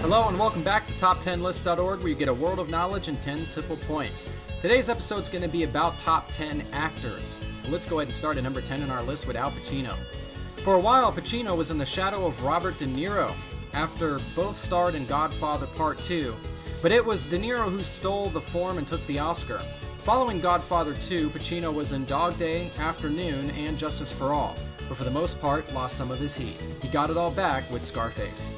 Hello and welcome back to Top10List.org, where you get a world of knowledge in 10 simple points. Today's episode is going to be about top 10 actors. Let's go ahead and start at number 10 on our list with Al Pacino. For a while, Pacino was in the shadow of Robert De Niro after both starred in Godfather Part 2, but it was De Niro who stole the form and took the Oscar. Following Godfather 2, Pacino was in Dog Day, Afternoon, and Justice for All, but for the most part lost some of his heat. He got it all back with Scarface.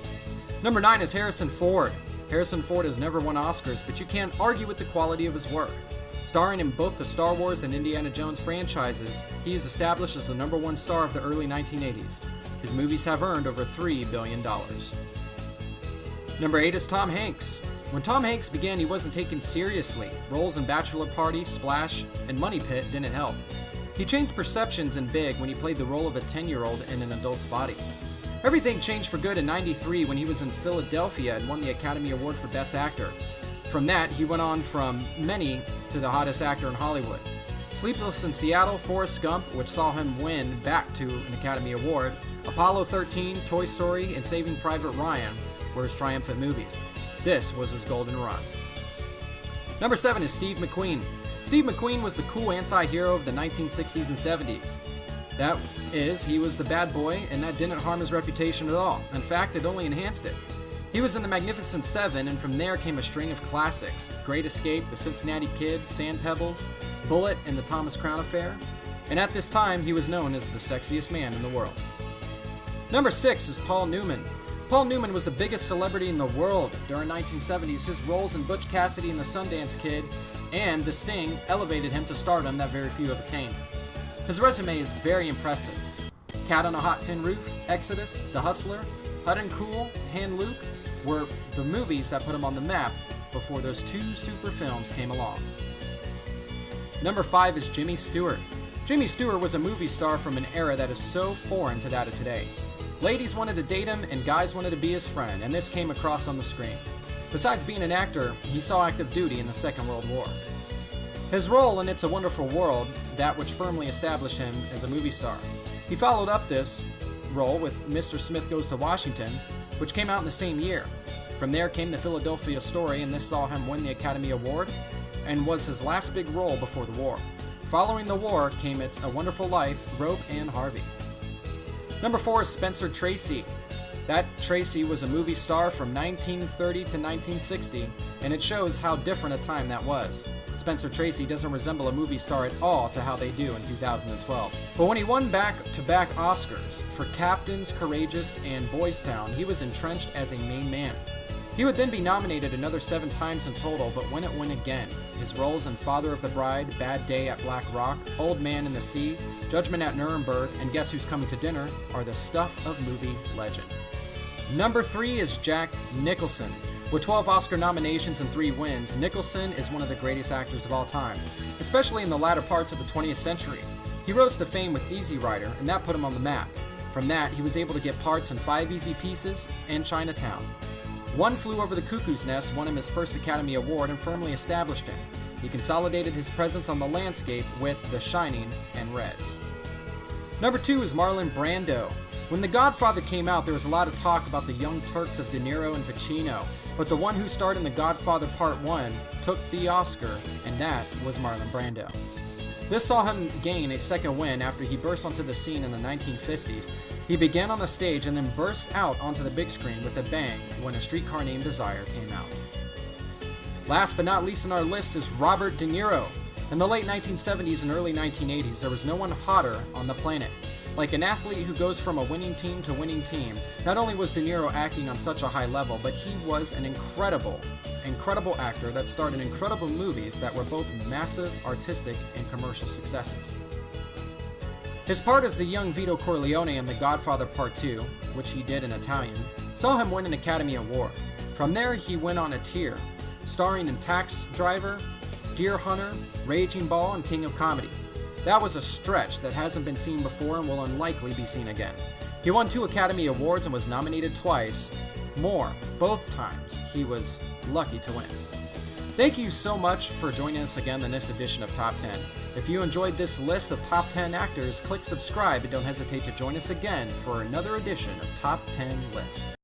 Number 9 is Harrison Ford. Harrison Ford has never won Oscars, but you can't argue with the quality of his work. Starring in both the Star Wars and Indiana Jones franchises, he is established as the number one star of the early 1980s. His movies have earned over $3 billion. Number 8 is Tom Hanks. When Tom Hanks began, he wasn't taken seriously. Roles in Bachelor Party, Splash, and Money Pit didn't help. He changed perceptions in Big when he played the role of a 10-year-old in an adult's body. Everything changed for good in '93 when he was in Philadelphia and won the Academy Award for Best Actor. From that, he went on from many to the hottest actor in Hollywood. Sleepless in Seattle, Forrest Gump, which saw him win back to an Academy Award, Apollo 13, Toy Story, and Saving Private Ryan were his triumphant movies. This was his golden run. Number 7 is Steve McQueen. Steve McQueen was the cool anti-hero of the 1960s and 70s. That is, he was the bad boy, and that didn't harm his reputation at all. In fact, it only enhanced it. He was in The Magnificent Seven, and from there came a string of classics: Great Escape, The Cincinnati Kid, Sand Pebbles, Bullitt, and The Thomas Crown Affair. And at this time, he was known as the sexiest man in the world. Number 6 is Paul Newman. Paul Newman was the biggest celebrity in the world during 1970s. His roles in Butch Cassidy and the Sundance Kid and The Sting elevated him to stardom that very few have attained. His resume is very impressive. Cat on a Hot Tin Roof, Exodus, The Hustler, Hud and Cool, Hand Luke were the movies that put him on the map before those two super films came along. Number 5 is Jimmy Stewart. Jimmy Stewart was a movie star from an era that is so foreign to that of today. Ladies wanted to date him and guys wanted to be his friend, and this came across on the screen. Besides being an actor, he saw active duty in the Second World War. His role in It's a Wonderful World, that which firmly established him as a movie star. He followed up this role with Mr. Smith Goes to Washington, which came out in the same year. From there came The Philadelphia Story, and this saw him win the Academy Award and was his last big role before the war. Following the war came It's a Wonderful Life, Rope, and Harvey. Number 4 is Spencer Tracy. That Tracy was a movie star from 1930 to 1960, and it shows how different a time that was. Spencer Tracy doesn't resemble a movie star at all to how they do in 2012. But when he won back-to-back Oscars for Captains, Courageous, and Boys Town, he was entrenched as a main man. He would then be nominated another 7 times in total, but wouldn't win again. His roles in Father of the Bride, Bad Day at Black Rock, Old Man in the Sea, Judgment at Nuremberg, and Guess Who's Coming to Dinner are the stuff of movie legend. Number 3 is Jack Nicholson. With 12 Oscar nominations and 3 wins, Nicholson is one of the greatest actors of all time, especially in the latter parts of the 20th century. He rose to fame with Easy Rider, and that put him on the map. From that, he was able to get parts in 5 Easy Pieces and Chinatown. One Flew Over the Cuckoo's Nest won him his first Academy Award and firmly established him. He consolidated his presence on the landscape with The Shining and Reds. Number 2 is Marlon Brando. When The Godfather came out, there was a lot of talk about the young Turks of De Niro and Pacino, but the one who starred in The Godfather Part 1 took the Oscar, and that was Marlon Brando. This saw him gain a second win after he burst onto the scene in the 1950s. He began on the stage and then burst out onto the big screen with a bang when A Streetcar Named Desire came out. Last but not least on our list is Robert De Niro. In the late 1970s and early 1980s, there was no one hotter on the planet. Like an athlete who goes from a winning team to winning team, not only was De Niro acting on such a high level, but he was an incredible actor that starred in incredible movies that were both massive artistic and commercial successes. His part as the young Vito Corleone in The Godfather Part 2, which he did in Italian, saw him win an Academy Award. From there, he went on a tear, starring in Tax Driver, Deer Hunter, Raging Bull, and King of Comedy. That was a stretch that hasn't been seen before and will unlikely be seen again. He won 2 Academy Awards and was nominated twice. Both times, he was lucky to win. Thank you so much for joining us again in this edition of Top 10. If you enjoyed this list of Top 10 actors, click subscribe and don't hesitate to join us again for another edition of Top 10 List.